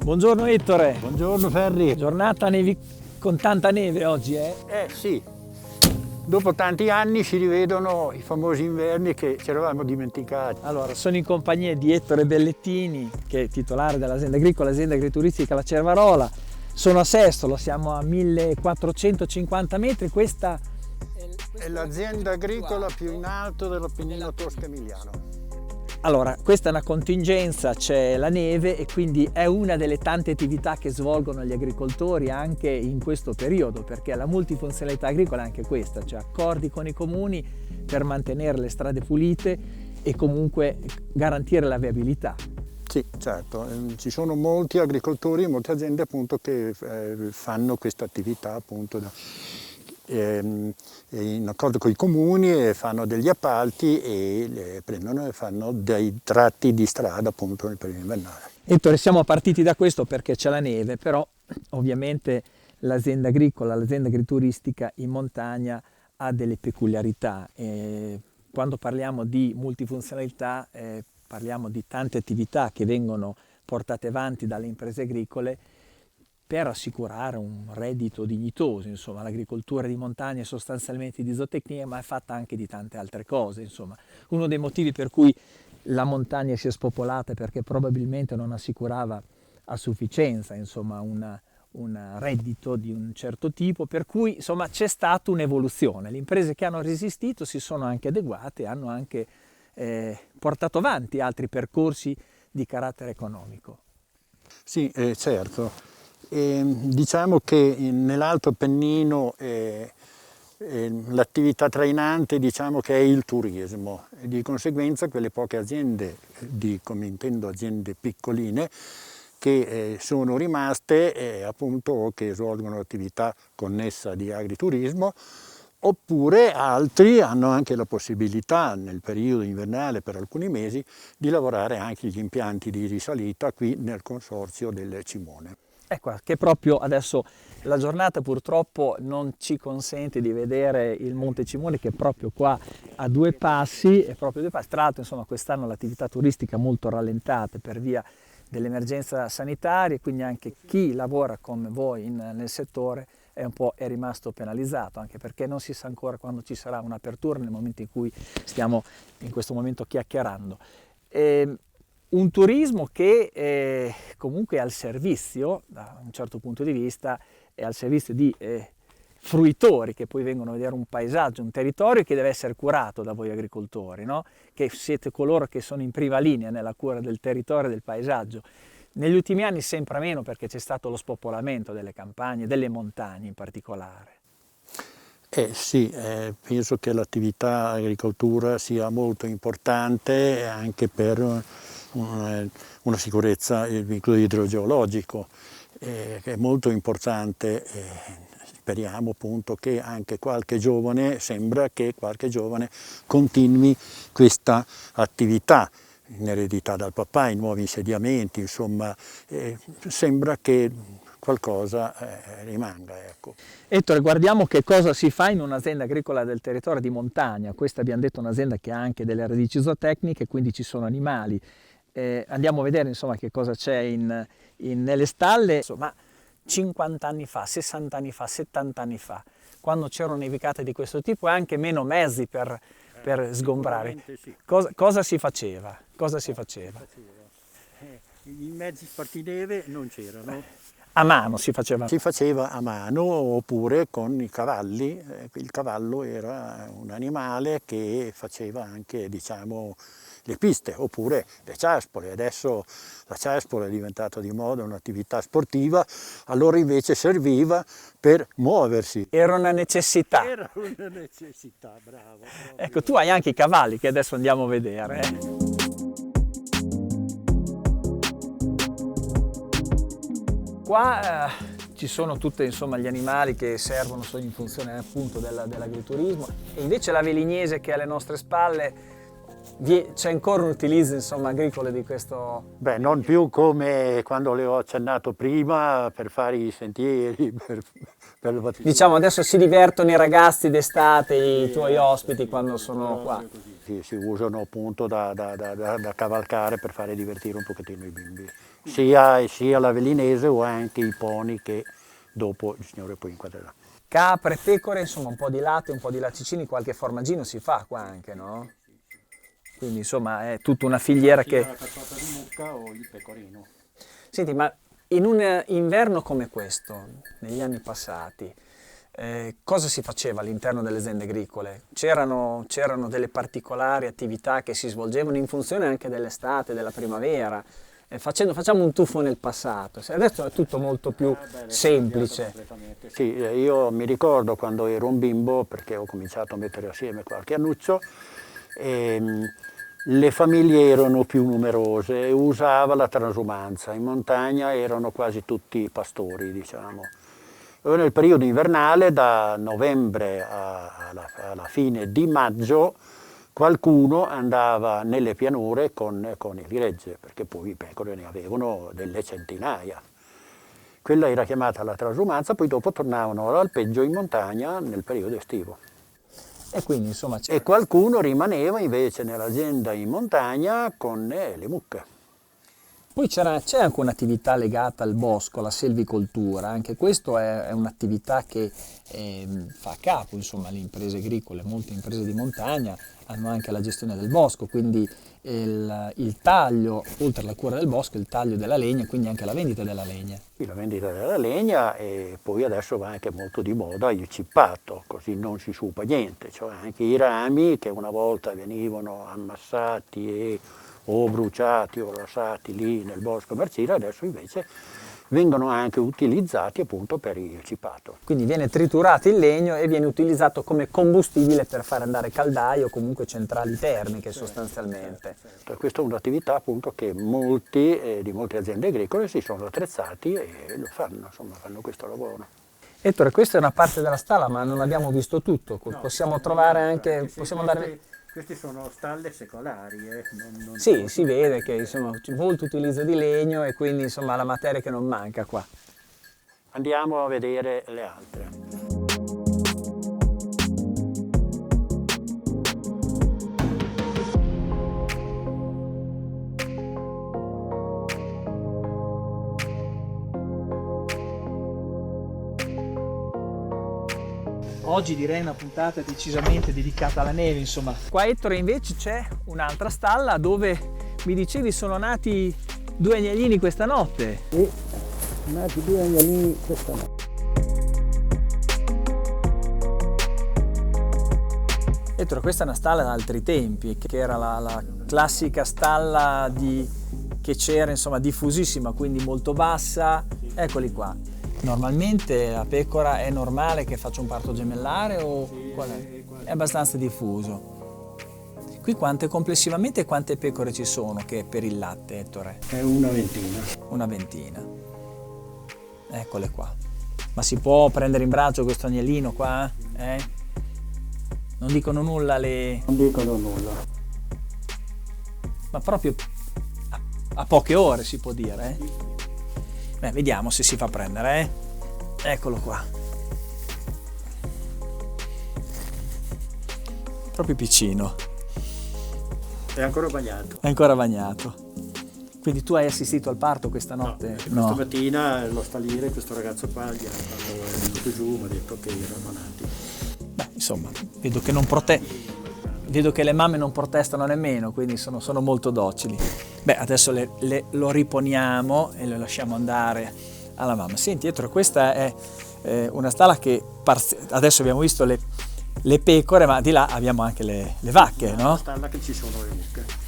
Buongiorno Ettore. Buongiorno Ferri. Giornata con tanta neve oggi, eh? Sì, dopo tanti anni si rivedono i famosi inverni che ci eravamo dimenticati. Allora, sono in compagnia di Ettore Bellettini, che è titolare dell'azienda agricola, azienda agrituristica La Cervarola. Sono a Sestolo, siamo a 1450 metri. Questa è l'azienda agricola più in alto dell'Appennino tosco-emiliano. Allora, questa è una contingenza, c'è la neve e quindi è una delle tante attività che svolgono gli agricoltori anche in questo periodo, perché la multifunzionalità agricola è anche questa, cioè accordi con i comuni per mantenere le strade pulite e comunque garantire la viabilità. Sì, certo, ci sono molti agricoltori, molte aziende appunto che fanno questa attività appunto in accordo con i comuni e fanno degli appalti e prendono e fanno dei tratti di strada appunto nel periodo invernale. Ettore, siamo partiti da questo perché c'è la neve, però ovviamente l'azienda agricola, l'azienda agrituristica in montagna ha delle peculiarità. Quando parliamo di multifunzionalità parliamo di tante attività che vengono portate avanti dalle imprese agricole per assicurare un reddito dignitoso. Insomma, l'agricoltura di montagna è sostanzialmente di zootecnia, ma è fatta anche di tante altre cose. Insomma, uno dei motivi per cui la montagna si è spopolata è perché probabilmente non assicurava a sufficienza, insomma, un reddito di un certo tipo, per cui insomma c'è stata un'evoluzione. Le imprese che hanno resistito si sono anche adeguate, hanno anche portato avanti altri percorsi di carattere economico. Sì, certo. Diciamo che nell'Alto Appennino l'attività trainante diciamo che è il turismo e di conseguenza quelle poche aziende, come intendo aziende piccoline, che sono rimaste appunto che svolgono attività connessa di agriturismo, oppure altri hanno anche la possibilità nel periodo invernale per alcuni mesi di lavorare anche gli impianti di risalita qui nel consorzio del Cimone. Ecco, che proprio adesso la giornata purtroppo non ci consente di vedere il Monte Cimone, che è proprio qua a due passi, Tra l'altro insomma quest'anno l'attività turistica è molto rallentata per via dell'emergenza sanitaria, quindi anche chi lavora come voi nel settore è rimasto penalizzato, anche perché non si sa ancora quando ci sarà un'apertura nel momento in cui stiamo in questo momento chiacchierando. Un turismo che comunque è al servizio, da un certo punto di vista, è al servizio di fruitori che poi vengono a vedere un paesaggio, un territorio che deve essere curato da voi agricoltori, no? Che siete coloro che sono in prima linea nella cura del territorio e del paesaggio. Negli ultimi anni sempre meno perché c'è stato lo spopolamento delle campagne, delle montagne in particolare. Sì, penso che l'attività agricoltura sia molto importante anche per una sicurezza, il vincolo idrogeologico, che è molto importante. Speriamo appunto che anche sembra che qualche giovane continui questa attività in eredità dal papà, in nuovi insediamenti, insomma, sembra che qualcosa rimanga. Ecco. Ettore, guardiamo che cosa si fa in un'azienda agricola del territorio di montagna. Questa abbiamo detto è un'azienda che ha anche delle radici zootecniche, quindi ci sono animali. Andiamo a vedere insomma che cosa c'è nelle stalle. Insomma, 50 anni fa, 60 anni fa, 70 anni fa, quando c'erano nevicate di questo tipo e anche meno mezzi per sgombrare. Sì. Cosa si faceva? I mezzi spartineve non c'erano. A mano si faceva? Si faceva a mano oppure con i cavalli. Il cavallo era un animale che faceva anche, diciamo, le piste, oppure le ciaspole. Adesso la ciaspola è diventata di moda un'attività sportiva, allora invece serviva per muoversi. Era una necessità. Era una necessità, bravo. Ecco, tu hai anche i cavalli che adesso andiamo a vedere. Qua ci sono tutti gli animali che servono, sono in funzione appunto dell'agriturismo, e invece la Velignese che è alle nostre spalle, c'è ancora un utilizzo agricolo di questo? Beh, non più come quando le ho accennato prima per fare i sentieri, Diciamo adesso si divertono i ragazzi d'estate, i tuoi ospiti quando sono qua. Si usano appunto da cavalcare per fare divertire un pochettino i bimbi. sia l'Avellinese o anche i poni che dopo il signore poi inquadrerà. Capre, pecore, insomma un po' di latte, un po' di latticini, qualche formaggino si fa qua anche, no? Quindi insomma è tutta una filiera che... la cazzata di mucca o il pecorino. Senti, ma in un inverno come questo, negli anni passati, cosa si faceva all'interno delle aziende agricole? C'erano delle particolari attività che si svolgevano in funzione anche dell'estate, della primavera? Facciamo un tuffo nel passato, adesso è tutto molto più semplice. Sì, io mi ricordo quando ero un bimbo, perché ho cominciato a mettere assieme qualche annuccio, le famiglie erano più numerose e usava la transumanza. In montagna erano quasi tutti pastori, diciamo. E nel periodo invernale, da novembre alla fine di maggio, qualcuno andava nelle pianure con il gregge, perché poi i pecore ne avevano delle centinaia. Quella era chiamata la transumanza, poi dopo tornavano all'alpeggio in montagna nel periodo estivo. E quindi insomma E qualcuno rimaneva invece nell'azienda in montagna con le mucche. Poi c'è anche un'attività legata al bosco, alla selvicoltura, anche questo è un'attività che fa capo insomma, alle imprese agricole, molte imprese di montagna hanno anche la gestione del bosco, quindi il taglio, oltre alla cura del bosco, il taglio della legna, quindi anche la vendita della legna. Qui la vendita della legna e poi adesso va anche molto di moda il cippato, così non si sciupa niente, cioè anche i rami che una volta venivano ammassati o bruciati o lasciati lì nel bosco marcire, adesso invece vengono anche utilizzati appunto per il cippato. Quindi viene triturato il legno e viene utilizzato come combustibile per far andare caldaie o comunque centrali termiche sostanzialmente. Certo. Questa è un'attività appunto che di molte aziende agricole si sono attrezzati e lo fanno, insomma fanno questo lavoro. Ettore, questa è una parte della stalla ma non abbiamo visto tutto, possiamo trovare anche, possiamo andare... Queste sono stalle secolari. Sì, si vede che insomma, c'è molto utilizzo di legno e quindi insomma la materia che non manca qua. Andiamo a vedere le altre. Oggi direi una puntata decisamente dedicata alla neve, insomma. Qua Ettore invece c'è un'altra stalla dove mi dicevi sono nati 2 agnellini questa notte. Sì, sono nati 2 agnellini questa notte. Ettore, questa è una stalla da altri tempi, che era la classica stalla che c'era, insomma, diffusissima, quindi molto bassa. Eccoli qua. Normalmente la pecora è normale che faccia un parto gemellare o qual è? È abbastanza diffuso. Qui complessivamente quante pecore ci sono che per il latte, Ettore? È una ventina. Una ventina. Eccole qua. Ma si può prendere in braccio questo agnellino qua? Non dicono nulla le... Non dicono nulla. Ma proprio a poche ore si può dire, Beh, vediamo se si fa prendere, Eccolo qua. Proprio piccino. È ancora bagnato. È ancora bagnato. Quindi tu hai assistito al parto questa notte? No. Questa mattina lo staliere, questo ragazzo qua, quando è venuto giù, mi ha detto che erano nati. Beh, insomma, vedo che le mamme non protestano nemmeno, quindi sono molto docili. Beh, adesso lo riponiamo e lo lasciamo andare alla mamma. Senti, Ettore, questa è una stalla che adesso abbiamo visto le pecore, ma di là abbiamo anche le vacche, no? Una stalla che ci sono le mucche.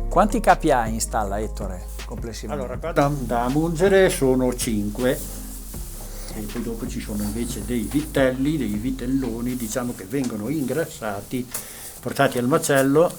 Quanti capi hai in stalla, Ettore, complessivamente? Allora, qua da mungere sono 5 e poi dopo ci sono invece dei vitelli, dei vitelloni, diciamo che vengono ingrassati, portati al macello,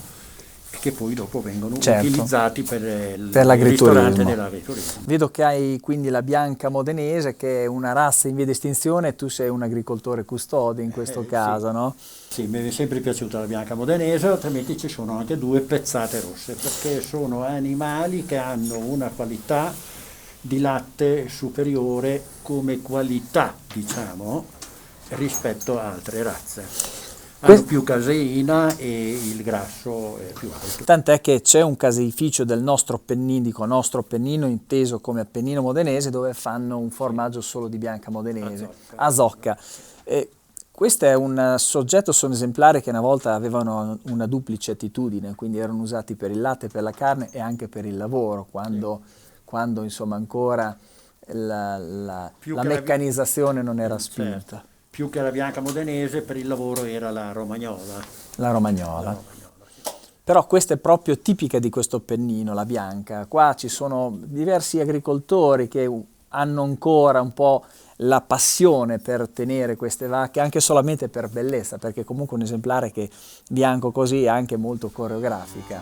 che poi dopo vengono Certo. utilizzati per il l'agriturismo. ristorante dell'agriturismo. Vedo che hai quindi la bianca modenese, che è una razza in via di estinzione, e tu sei un agricoltore custode in questo caso, sì. no? Sì, mi è sempre piaciuta la bianca modenese, altrimenti ci sono anche 2 pezzate rosse, perché sono animali che hanno una qualità di latte superiore come qualità, diciamo, rispetto a altre razze. Hanno più caseina e il grasso è più alto. Tant'è che c'è un caseificio del nostro Appennino, dico nostro Appennino inteso come Appennino modenese, dove fanno un formaggio solo di bianca modenese, a Zocca. Questo è un soggetto, sono esemplari che una volta avevano una duplice attitudine, quindi erano usati per il latte, per la carne e anche per il lavoro, quando insomma ancora la meccanizzazione non era spinta. Certo. Più che la bianca modenese, per il lavoro era la romagnola. La romagnola. Però questa è proprio tipica di questo Appennino, la bianca. Qua ci sono diversi agricoltori che hanno ancora un po' la passione per tenere queste vacche, anche solamente per bellezza, perché comunque un esemplare che bianco così è anche molto coreografica.